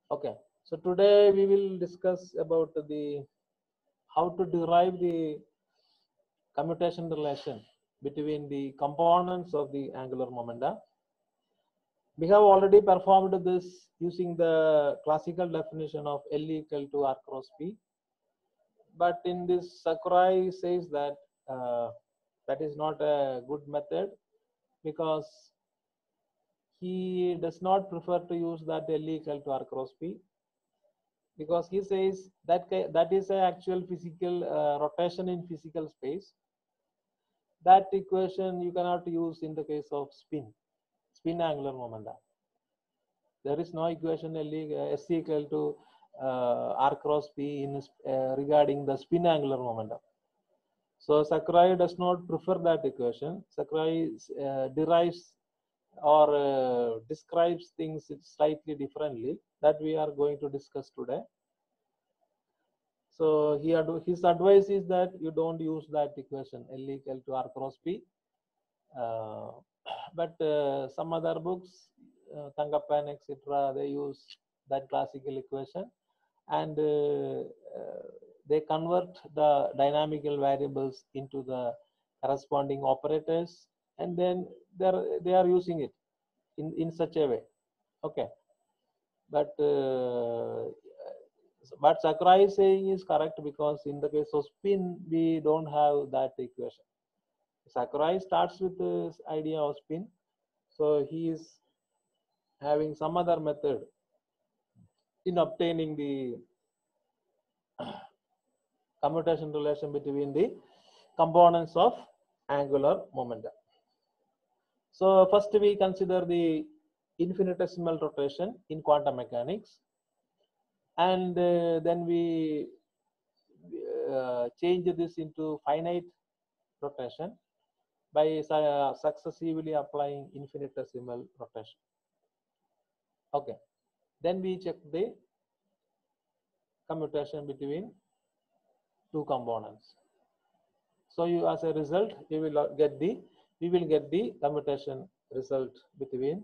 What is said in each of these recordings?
Okay, so today we will discuss about the how to derive the commutation relation between the components of the angular momenta. We have already performed this using the classical definition of L equal to R cross P, but in this Sakurai says that that is not a good method because he does not prefer to use that L equal to R cross P, because he says that that is an actual physical rotation in physical space. That equation you cannot use in the case of spin angular momenta. There is no equation S equal to R cross P in regarding the spin angular momentum. So Sakurai does not prefer that equation. Sakurai derives or describes things slightly differently that we are going to discuss today. So his advice is that you don't use that equation L equal to R cross P. But some other books, Tangappan, etc., they use that classical equation, and they convert the dynamical variables into the corresponding operators, and then they are using it in such a way. Okay, but what Sakurai is saying is correct, because in the case of spin we don't have that equation. Sakurai starts with this idea of spin, so he is having some other method in obtaining the commutation relation between the components of angular momentum. So first we consider the infinitesimal rotation in quantum mechanics, and then we change this into finite rotation by successively applying infinitesimal rotation. Okay, then we check the commutation between two components. So you, as a result, we will get the commutation result between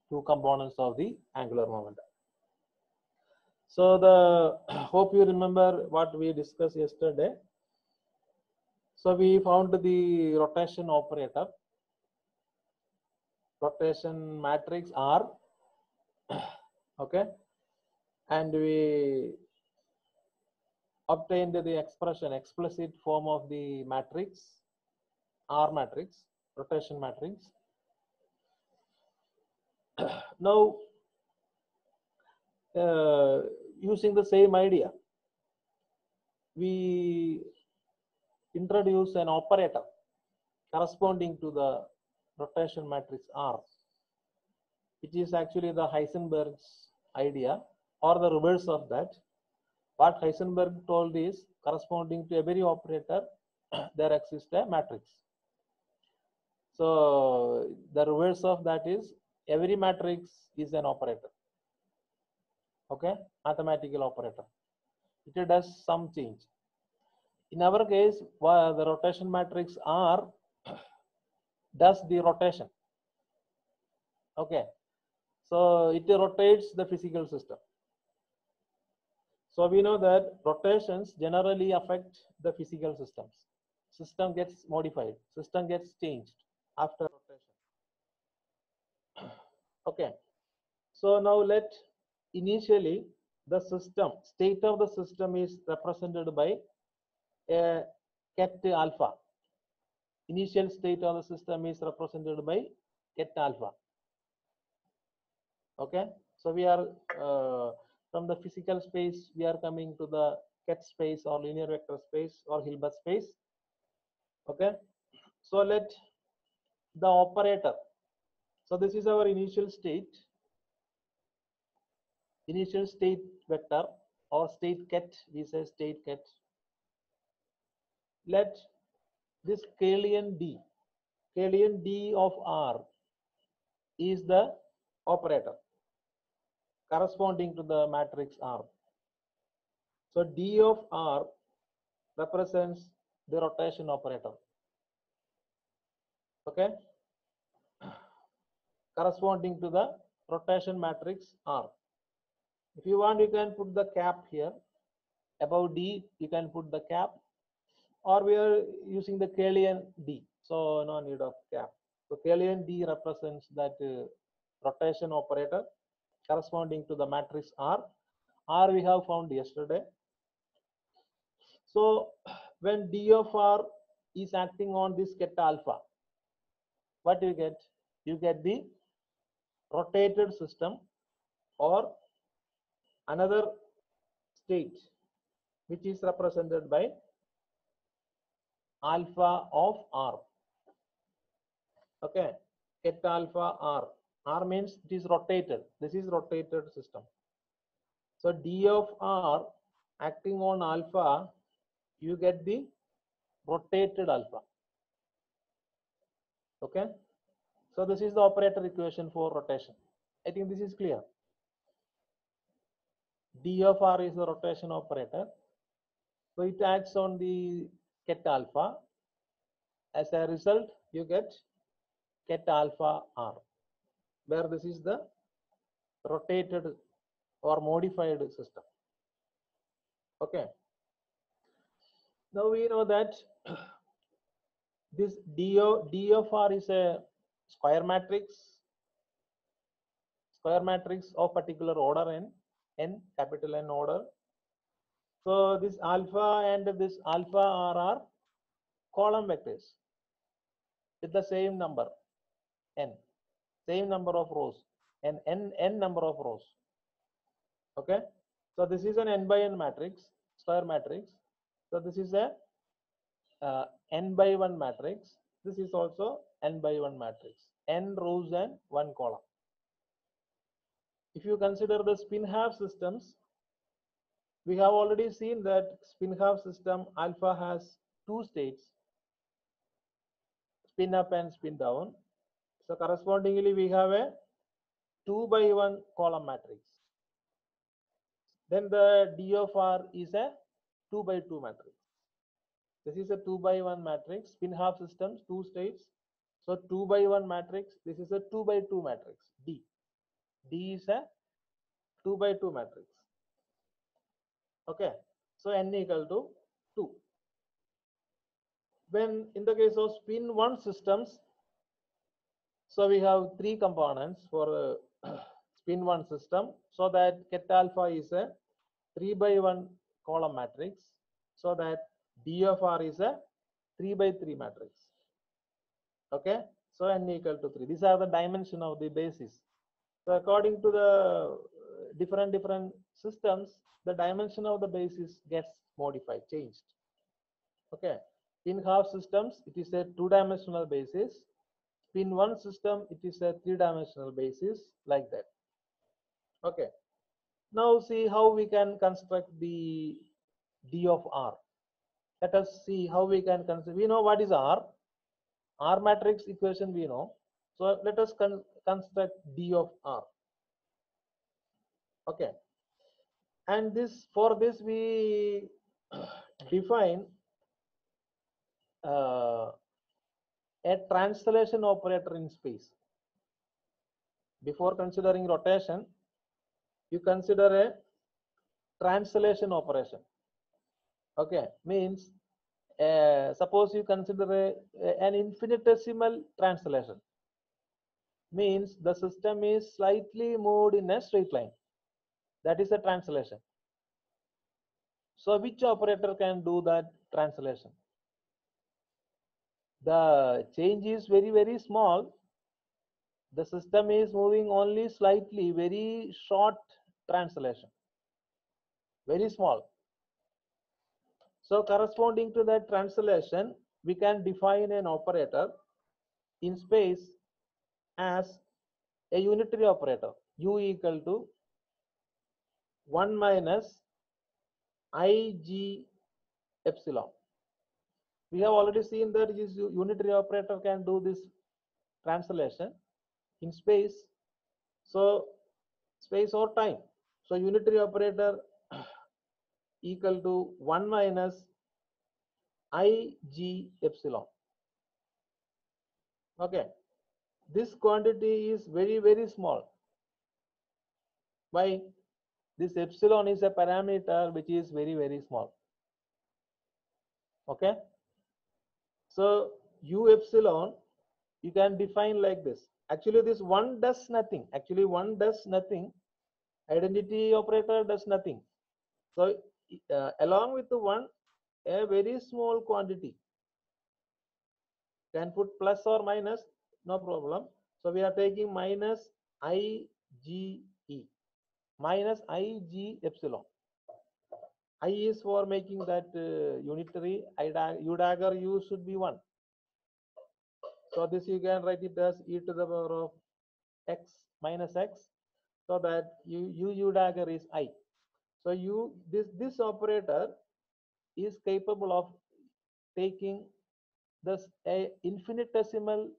two components of the angular momentum. So the hope you remember what we discussed yesterday. So we found the rotation operator, rotation matrix R, okay, and we obtained the expression, explicit form of the matrix, R matrix, rotation matrix. Now, using the same idea, we introduce an operator corresponding to the rotation matrix R, which is actually the Heisenberg's idea, or the reverse of that. What Heisenberg told is, corresponding to every operator there exists a matrix. So the reverse of that is, every matrix is an operator. Okay, mathematical operator. It does some change. In our case, the rotation matrix R does the rotation. Okay, so it rotates the physical system. So we know that rotations generally affect the physical systems. System gets modified, system gets changed after rotation. Okay, so now initially the system, state of the system is represented by a ket alpha. Initial state of the system is represented by ket alpha. Okay, so we are from the physical space, we are coming to the ket space or linear vector space or Hilbert space. Okay, so let the operator, so this is our initial state vector or state ket, we say state ket. Let this Kählian D of R is the operator corresponding to the matrix R. So D of R represents the rotation operator, okay, corresponding to the rotation matrix R. If you want, you can put the cap here. Above D, you can put the cap, or we are using the Kählian D, so no need of cap. So Kählian D represents that rotation operator corresponding to the matrix R. R we have found yesterday. So when D of R is acting on this ket alpha, what do you get? You get the rotated system or another state which is represented by alpha of R. Okay, ket alpha R. R means it is rotated. This is rotated system. So D of R acting on alpha, you get the rotated alpha. Okay, so this is the operator equation for rotation. I think this is clear. D of R is the rotation operator, so it acts on the ket alpha. As a result, you get ket alpha R, where this is the rotated or modified system. Okay, now we know that this D of R is a square matrix of particular order n capital N order. So this alpha and this alpha R are column vectors with the same number n, same number of rows, and n number of rows. Okay, so this is an n by n matrix, square matrix. So this is a n by 1 matrix. This is also n by 1 matrix, n rows and 1 column. If you consider the spin half systems, we have already seen that spin half system alpha has two states, spin up and spin down. So correspondingly, we have a 2 by 1 column matrix. Then the D of R is a 2 by 2 matrix. This is a 2 by 1 matrix, spin half systems, two states. So 2 by 1 matrix, this is a 2 by 2 matrix, D. D is a 2 by 2 matrix. Okay, so n equal to 2. When in the case of spin 1 systems, so we have 3 components for spin 1 system, so that ket alpha is a 3 by 1 column matrix, so that D of R is a 3 by 3 matrix. Okay, so n equal to 3. These are the dimension of the basis. So according to the different systems, the dimension of the basis gets modified, changed. Okay, in half systems, it is a 2-dimensional basis. In one system, it is a 3-dimensional basis, like that. Okay, now see how we can construct the D of R. Let us see how we can construct. We know what is R. R matrix equation we know. So let us construct D of R. Okay, and this, for this we define a translation operator in space. Before considering rotation, you consider a translation operation. Okay, means suppose you consider an infinitesimal translation, means the system is slightly moved in a straight line. That is a translation. So which operator can do that translation? The change is very small. The system is moving only slightly, very short translation, very small. So corresponding to that translation, we can define an operator in space as a unitary operator, U equal to 1 minus Ig epsilon. We have already seen that this unitary operator can do this translation in space, so space or time. So unitary operator equal to 1 minus Ig epsilon. Okay, this quantity is very small. Why? this epsilon is a parameter which is very, very small. Okay. So u epsilon, you can define like this. Actually, this one does nothing. Actually, one does nothing. Identity operator does nothing. So along with the one, a very small quantity can put plus or minus, no problem. So we are taking minus IgE, minus Ig epsilon. I is for making that unitary, u dagger u should be 1. So this you can write it as e to the power of x minus x, so that u dagger is I. So this operator is capable of taking this a infinitesimal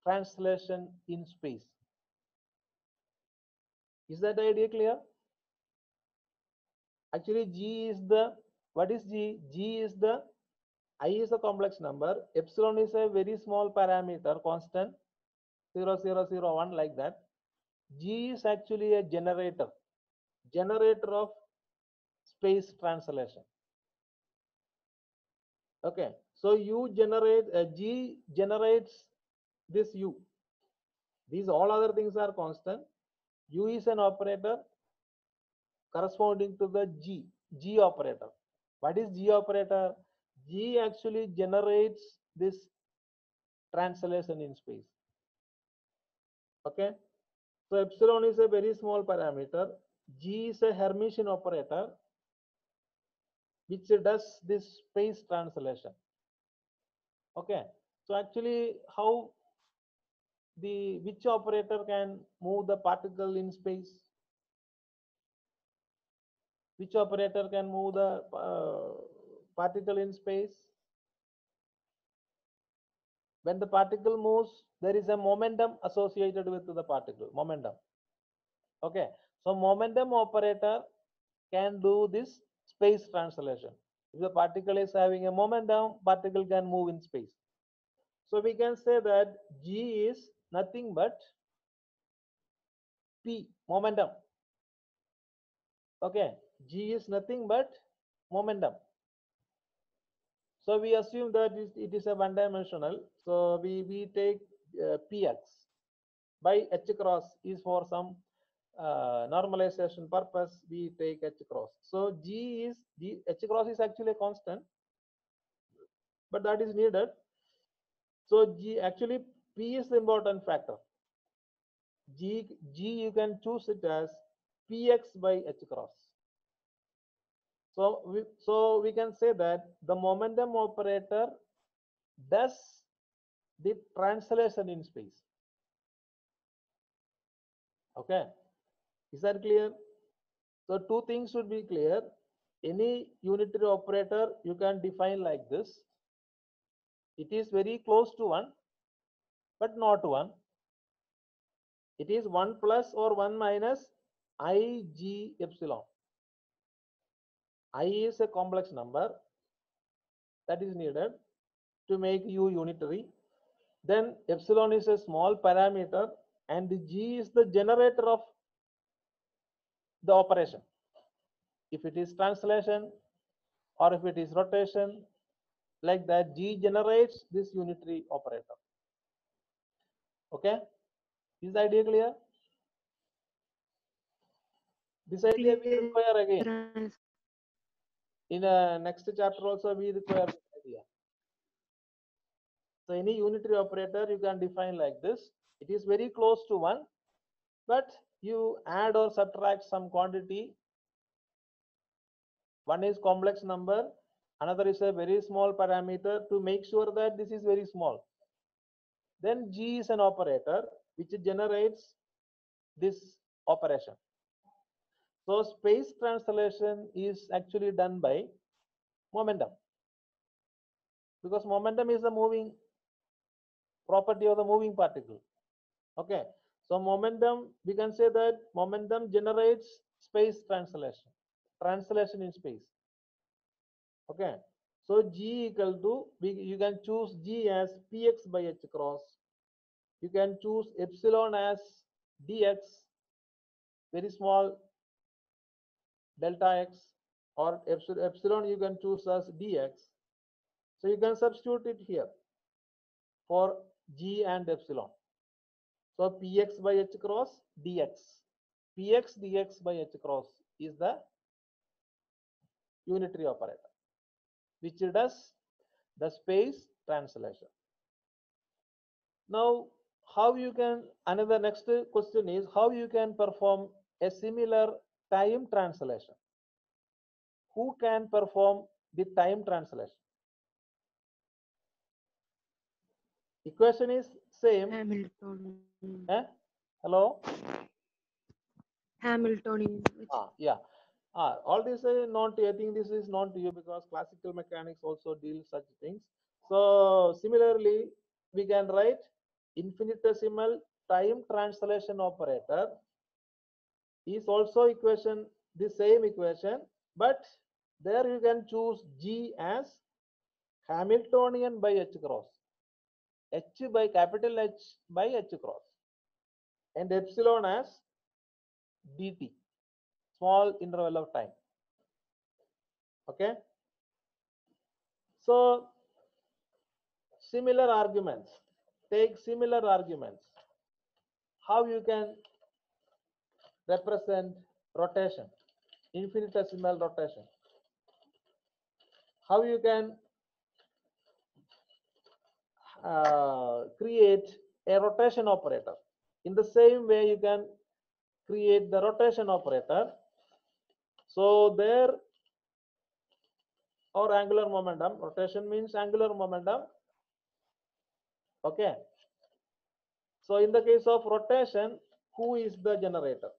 translation in space. Is that idea clear? Actually, G is the, what is G? G is the, I is a complex number, epsilon is a very small parameter, constant, 0, 0, 0, 1, like that. G is actually a generator of space translation. Okay, so G generates this U. These all other things are constant. U is an operator corresponding to the G operator. What is G operator? G actually generates this translation in space. Okay, so epsilon is a very small parameter. G is a Hermitian operator which does this space translation. Okay, so actually how which operator can move the particle in space? Which operator can move the particle in space? When the particle moves, there is a momentum associated with the particle, momentum. Okay, so momentum operator can do this space translation. If the particle is having a momentum, particle can move in space. So we can say that G is nothing but P, momentum. Okay, G is nothing but momentum. So we assume that it is a one-dimensional. So we take Px by H cross is for some normalization purpose. We take H cross. So H cross is actually a constant, but that is needed. So G actually P is the important factor. G you can choose it as Px by H cross. So we can say that the momentum operator does the translation in space. Okay, is that clear? So two things should be clear. Any unitary operator you can define like this. It is very close to 1, but not 1. It is 1 plus or 1 minus Ig epsilon. I is a complex number that is needed to make U unitary. Then epsilon is a small parameter and G is the generator of the operation. If it is translation or if it is rotation, like that, G generates this unitary operator. Okay, is the idea clear? This idea we require again. In a next chapter also we require this idea. So any unitary operator you can define like this. It is very close to 1, but you add or subtract some quantity. One is complex number, another is a very small parameter to make sure that this is very small. Then G is an operator which generates this operation. So space translation is actually done by momentum, because momentum is the moving property of the moving particle. Okay, so momentum, we can say that momentum generates space translation in space. Okay, so G equal to, you can choose G as Px by H cross. You can choose epsilon as Dx, very small delta x, or epsilon you can choose as dx. So you can substitute it here for g and epsilon. So px by h cross dx, px dx by h cross is the unitary operator which does the space translation. Now, how you can, another next question is how you can perform a similar time translation. Who can perform the time translation? Equation is same. Hamiltonian. Eh? Hello? Hamiltonian. Yeah. All this not, I think this is not to you because classical mechanics also deal such things. So similarly, we can write infinitesimal time translation operator is also equation, the same equation, but there you can choose G as Hamiltonian by H cross, H by capital H by H cross, and epsilon as dt, small interval of time. Okay. So similar arguments, take similar arguments. How you can represent rotation, infinitesimal rotation? How you can create a rotation operator? In the same way, you can create the rotation operator. So there, or angular momentum, rotation means angular momentum. Okay. So in the case of rotation, who is the generator?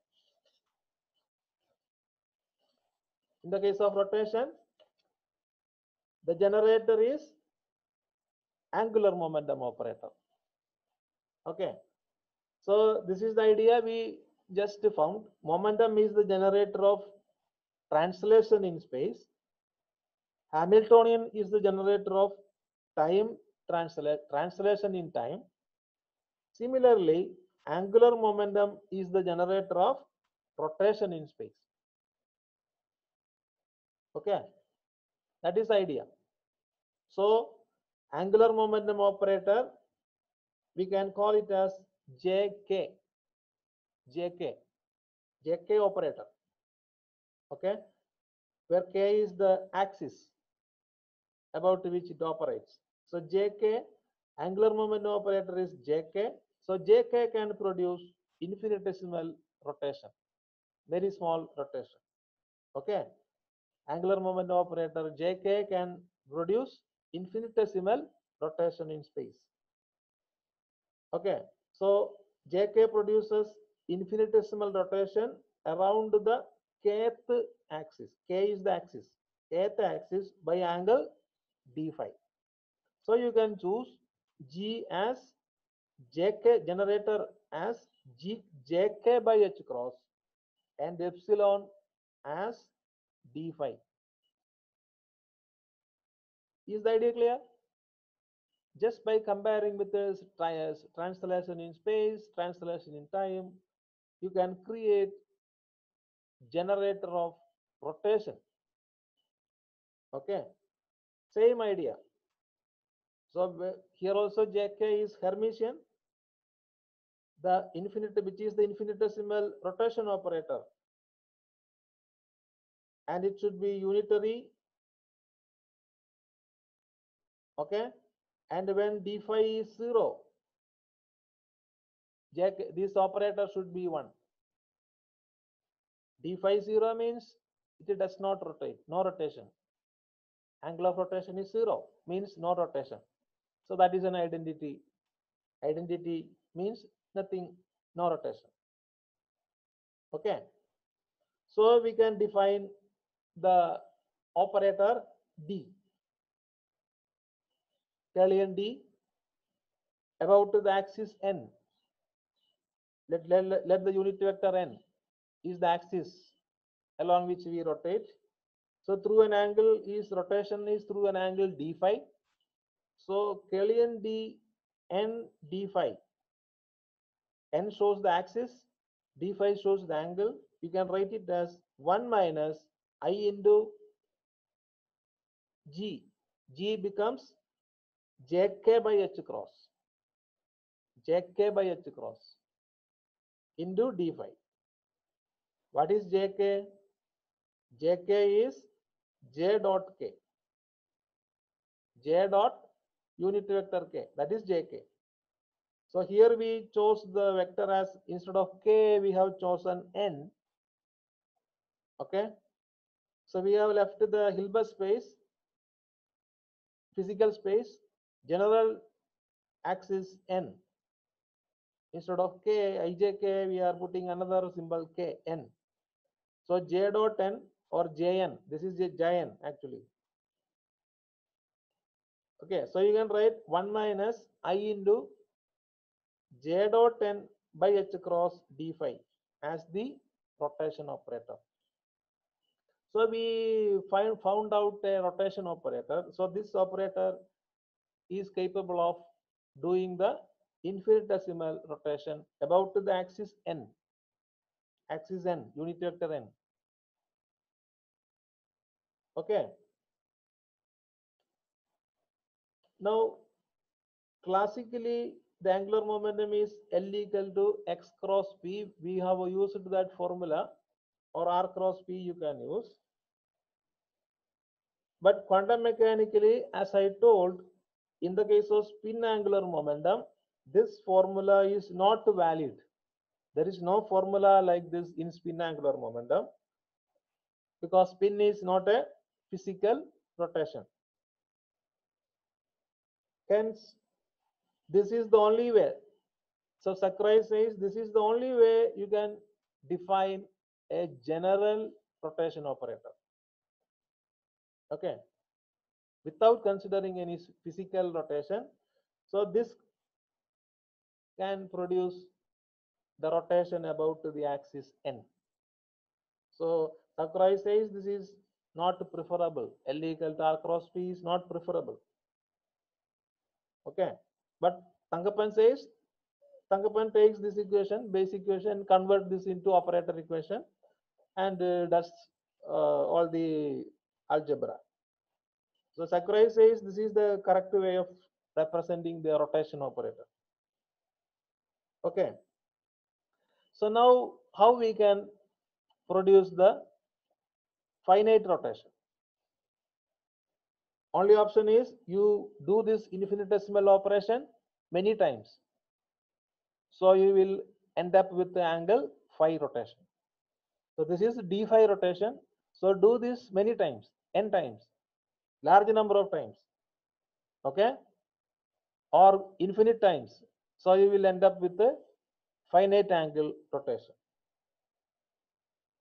In the case of rotation, the generator is angular momentum operator. Okay. So this is the idea we just found. Momentum is the generator of translation in space. Hamiltonian is the generator of time translation in time. Similarly, angular momentum is the generator of rotation in space. Okay, that is the idea. So angular momentum operator, we can call it as JK, JK, JK operator. Okay, where K is the axis about which it operates. So JK, angular momentum operator is JK. So JK can produce infinitesimal rotation, very small rotation. Okay, angular momentum operator JK can produce infinitesimal rotation in space. Okay, so JK produces infinitesimal rotation around the kth axis. K is the axis, kth axis by angle d phi. So you can choose G as JK, generator as JK by H cross, and epsilon as d phi. Is the idea clear? Just by comparing with the translation in space, translation in time, you can create generator of rotation. Okay, same idea. So here also JK is Hermitian, the infinite, which is the infinitesimal rotation operator, and it should be unitary. Okay, and when d phi is 0, this operator should be 1. D phi 0 means it does not rotate, no rotation. Angle of rotation is 0, means no rotation. So that is an identity. Identity means nothing, no rotation. Okay. So we can define the operator D, Kellyan D, about the axis n. Let the unit vector n is the axis along which we rotate. So through an angle is rotation is through an angle d phi. So Kellyan D n d phi. N shows the axis, d phi shows the angle. You can write it as 1 minus I into G. G becomes JK by H cross. JK by H cross into D phi. What is JK? JK is J dot K. J dot unit vector K. That is JK. So here we chose the vector as, instead of K, we have chosen N. Okay. So we have left the Hilbert space, physical space, general axis N. Instead of K, IJK, we are putting another symbol K, N. So J dot N or Jn, this is Jn actually. Okay, so you can write 1 minus I into J dot N by H cross D phi as the rotation operator. So we found out a rotation operator. So this operator is capable of doing the infinitesimal rotation about the axis N, unit vector N. Okay. Now, classically, the angular momentum is L equal to x cross p. We have used that formula, or r cross p you can use. But quantum mechanically, as I told, in the case of spin angular momentum, this formula is not valid. There is no formula like this in spin angular momentum, because spin is not a physical rotation. Hence, this is the only way. So Sakurai says this is the only way you can define a general rotation operator. Okay, without considering any physical rotation. So this can produce the rotation about the axis N. So Sakurai says this is not preferable. L equal to R cross P is not preferable. Okay, but Tangapan says, Tangapan takes this equation, base equation, convert this into operator equation, and does all the algebra. So Sakurai says this is the correct way of representing the rotation operator. Okay. So now how we can produce the finite rotation? Only option is you do this infinitesimal operation many times. So you will end up with the angle phi rotation. So this is d phi rotation. So do this many times, n times, large number of times. Okay, or infinite times. So you will end up with a finite angle rotation.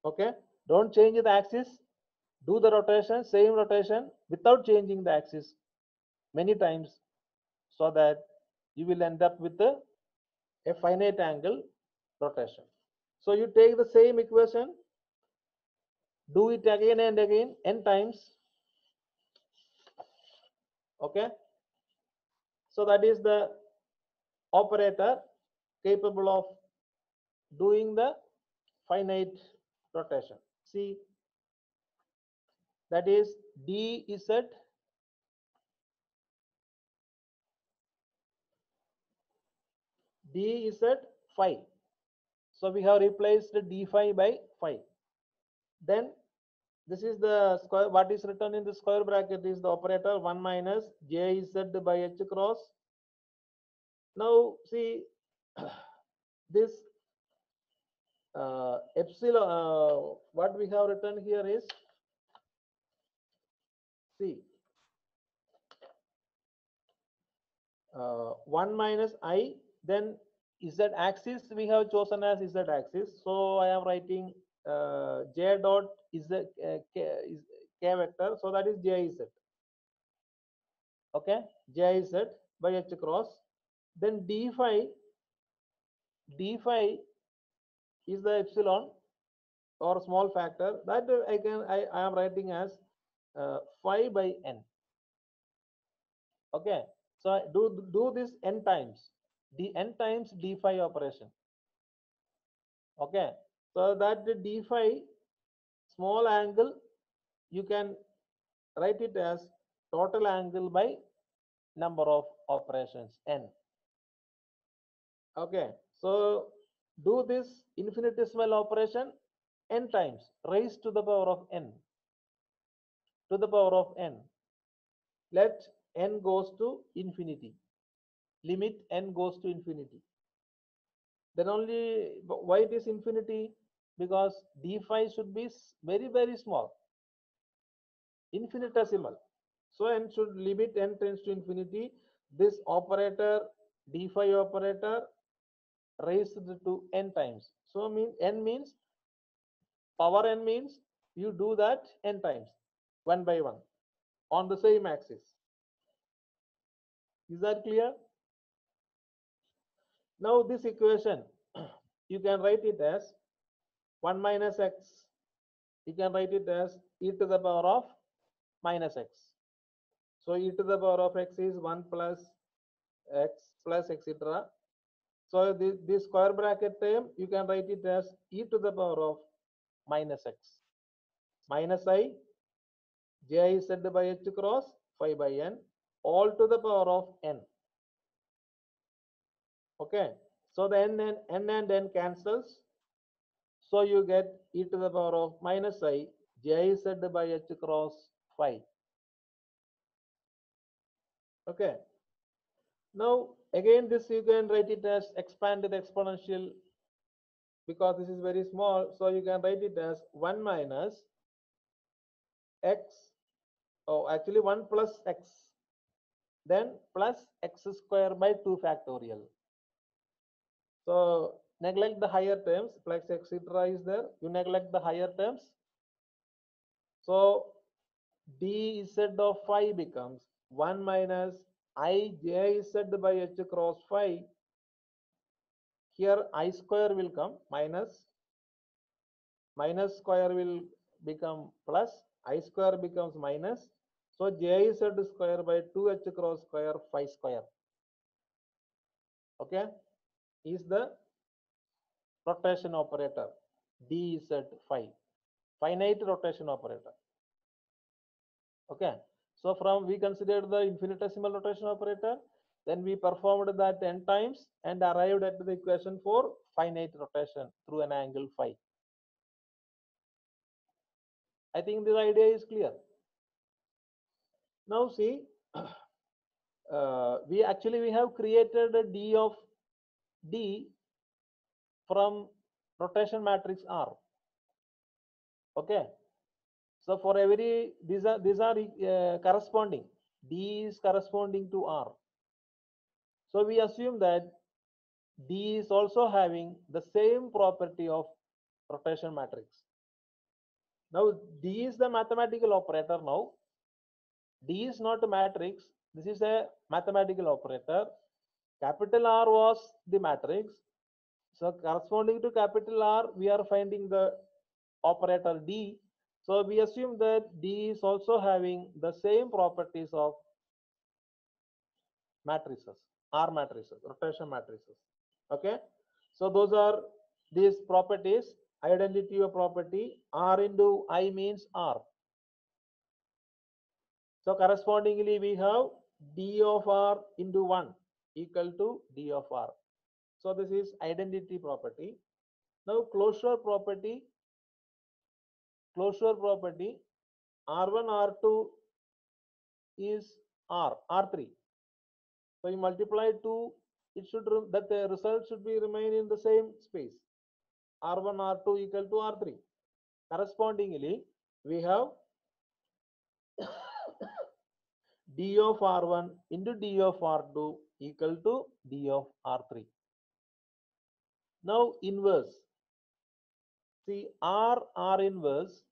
Okay, don't change the axis, do the rotation, same rotation without changing the axis many times, so that you will end up with a finite angle rotation. So you take the same equation, do it again and again n times. Okay, so that is the operator capable of doing the finite rotation. See, that is dz phi. So we have replaced d phi by phi. Then this is the square, what is written in the square bracket is the operator 1 minus jz by h cross. Now see, this epsilon, what we have written here is, see, 1 minus I, then z axis we have chosen as z axis. So I am writing j dot z k vector. So that is jiz. Okay, jiz by h cross. Then d phi is the epsilon or small factor that I am writing as phi by n. Okay, so do this n times, the n times d phi operation. Okay, so that the d phi small angle you can write it as total angle by number of operations n. Okay, so do this infinitesimal operation n times, raised to the power of n, to the power of n. Let n goes to infinity, limit n goes to infinity. Then only, why it is infinity? Because d phi should be very, very small, infinitesimal. So n should limit n tends to infinity. This operator, d phi operator, raised to n times. So n means, power n means you do that n times, one by one, on the same axis. Is that clear? Now this equation, you can write it as 1 minus x. You can write it as e to the power of minus x. So e to the power of x is 1 plus etc. So this square bracket term, you can write it as e to the power of minus x minus I j z by h cross phi by n, all to the power of n. Okay, so the n and n cancels, so you get e to the power of minus I j z by h cross phi. Okay, now again this you can write it as expanded exponential, because this is very small, so you can write it as 1 minus x, oh actually 1 plus x, then plus x square by 2 factorial. So neglect the higher terms, plus etc. is there, you neglect the higher terms. So dz of phi becomes 1 minus I jz by h cross phi. Here I square will come, minus square will become plus, I square becomes minus. So jz square by 2h cross square phi square. Okay, is the rotation operator dz phi, finite rotation operator. Okay, so from we considered the infinitesimal rotation operator, then we performed that n times and arrived at the equation for finite rotation through an angle phi. I think this idea is clear. Now see, we have created a d of d from rotation matrix R. Okay, so for every, these are corresponding, d is corresponding to R. So we assume that d is also having the same property of rotation matrix. Now d is the mathematical operator. Now d is not a matrix, this is a mathematical operator. Capital R was the matrix, so corresponding to capital R we are finding the operator d. So we assume that d is also having the same properties of matrices, R matrices, rotation matrices. Okay, so those are these properties. Identity of property, R into I means R. So correspondingly we have d of R into 1 equal to d of R. So this is identity property. Now closure property, R1 R2 is R3. So you multiply 2, it should that the result should be remain in the same space. R1 R2 equal to R3. Correspondingly we have d of R1 into d of R2 equal to d of R3. Now inverse. See, R inverse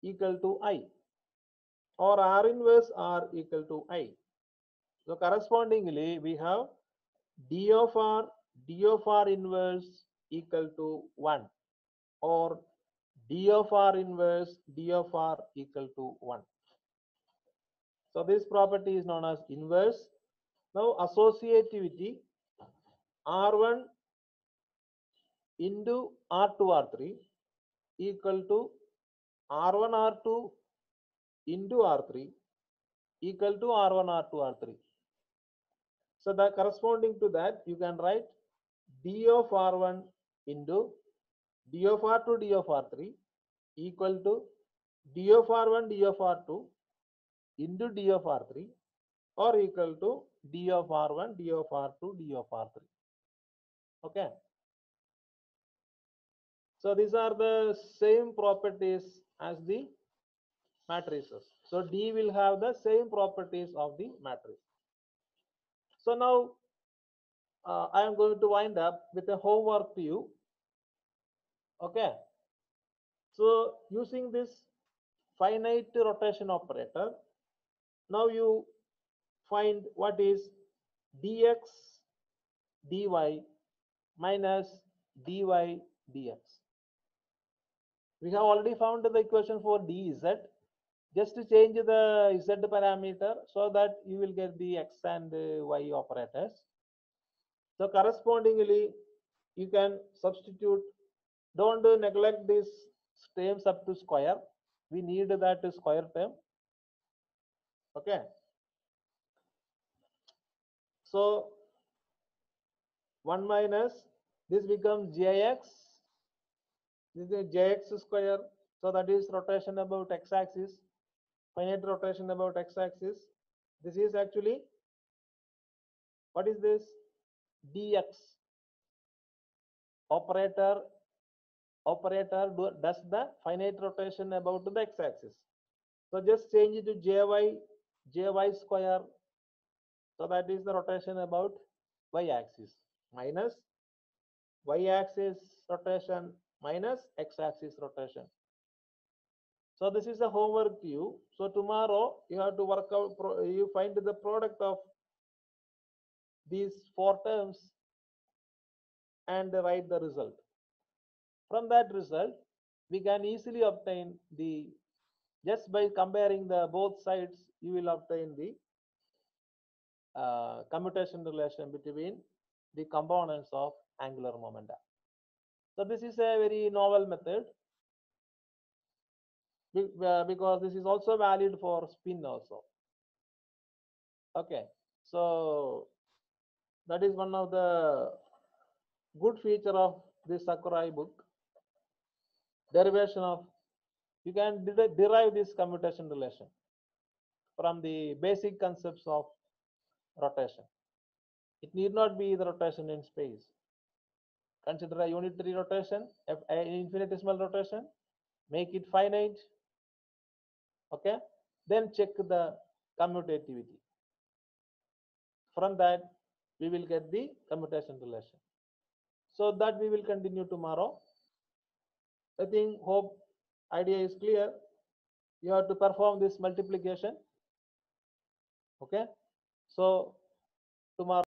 equal to I, or R inverse R equal to I. So correspondingly we have d of R inverse equal to 1, or d of R inverse d of R equal to 1. So this property is known as inverse. Now associativity, R1 into R2 R3 equal to R1 R2 into R3 equal to R1, R2, R3. So the corresponding to that, you can write d of R1 into d of R2, d of R3 equal to d of R1, d of R2 into d of R3 or equal to d of R1, d of R2, d of R3. Okay. So these are the same properties as the matrices. So D will have the same properties of the matrix. So now I am going to wind up with a homework to you. Okay. So using this finite rotation operator, now you find what is dx dy minus dy dx. We have already found the equation for dz. Just to change the z parameter so that you will get the x and y operators. So correspondingly, you can substitute. Don't neglect these terms up to square. We need that square term. Okay. So 1 minus this becomes jx. This is jx square. So that is rotation about x-axis. Finite rotation about x-axis. This is actually, what is this? Dx. Operator does the finite rotation about the x-axis. So just change it to jy square. So that is the rotation about y-axis minus y-axis rotation minus x-axis rotation. So this is a homework to you. So tomorrow you have to work out, you find the product of these four terms and write the result. From that result, we can easily obtain the, just by comparing the both sides, you will obtain the commutation relation between the components of angular momenta. So this is a very novel method because this is also valid for spin also. Okay, so that is one of the good feature of this Sakurai book. Derivation of, you can derive this commutation relation from the basic concepts of rotation. It need not be the rotation in space. Consider a unitary rotation, an infinitesimal rotation, make it finite. Okay, then check the commutativity. From that, we will get the commutation relation. So that we will continue tomorrow. I think, hope idea is clear. You have to perform this multiplication. Okay, so tomorrow